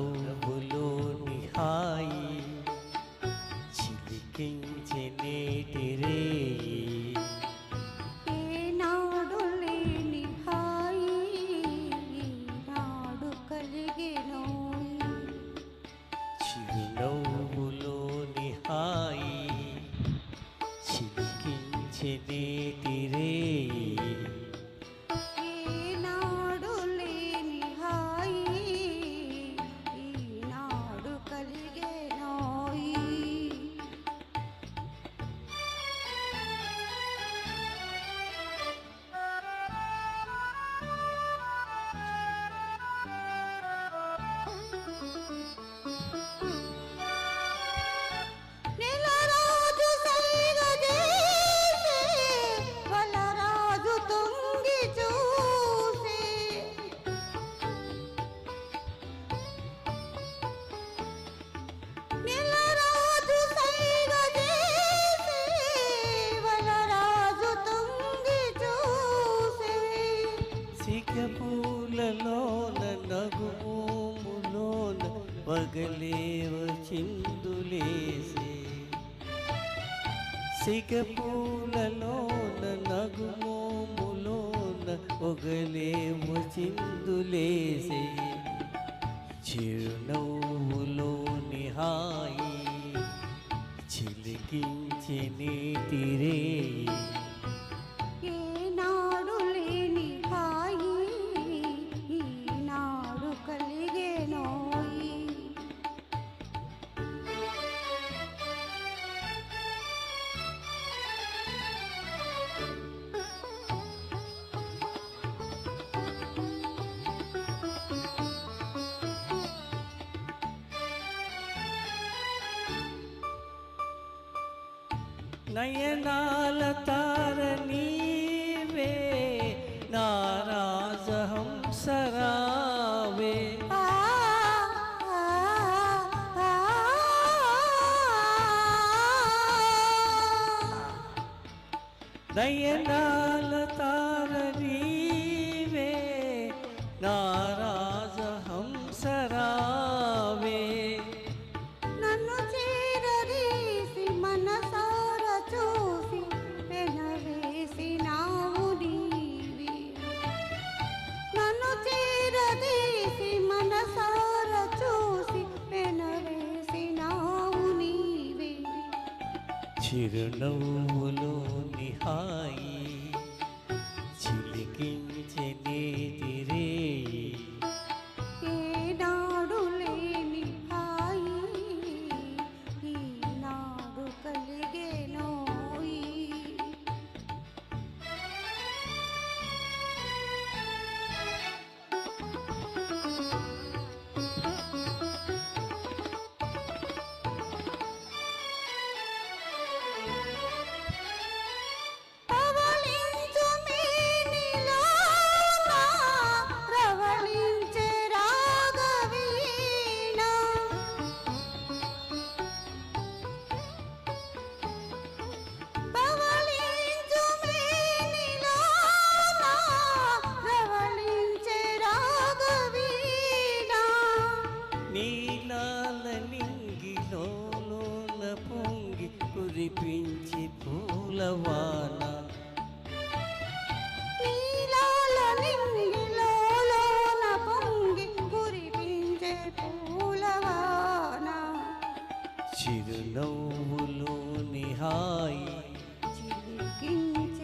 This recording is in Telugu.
చిరునవ్వులోని హాయి చిలికించే నేటి రేయి ఏనాడు లేని హాయి ఈనాడు కలిగెనోయి. చిరునవ్వులోని హాయి చిలికించే నేటి రేయి ఏనాడు లేని హాయి ఈనాడు కలిగెనోయి. నెలరాజు సైగ చేసే వలరాజు తొంగి చూసే. నెలరాజు సైగ చేసే వలరాజు తొంగి చూసే. సిగపూలలోన నగుమోములోన పగలేవ చిందులేసే సిగపూలలోన నగుమోములోన పగలేవ చిందులేసే చిరునవ్వులోని హాయి చిలికించే నీటి రేయి ఏనాడు లేని హాయి ఈనాడు కలిగెనోయి. నయనాల తార నీవే నారాజహంసరావే ఆ ఆ ఆ నయనాల తార నీవే నారాజహంసరావే నన్ను చేరదీసి మనసార చూసి పెనవేసినావు నీవే. నన్ను చేరదీసి మనసార చూసి పెనవేసినావు నీవే. చిరునవ్వులోని హాయి చిలికించే నేటి రేయి ఏనాడు లేని హాయి ఈనాడు కలిగెనోయి. పవళించు మేనిలోన ప్రవళించే రాగవీణ. పవళించు మేనిలోన ప్రవళించే రాగవీణ. నీలాల నింగిలోన పొంగి కురిపించి పూలవాన నీలాల నింగిలోన పొంగి కురిపించే పూలవాన. చిరునవ్వులోని హాయి చిలికించే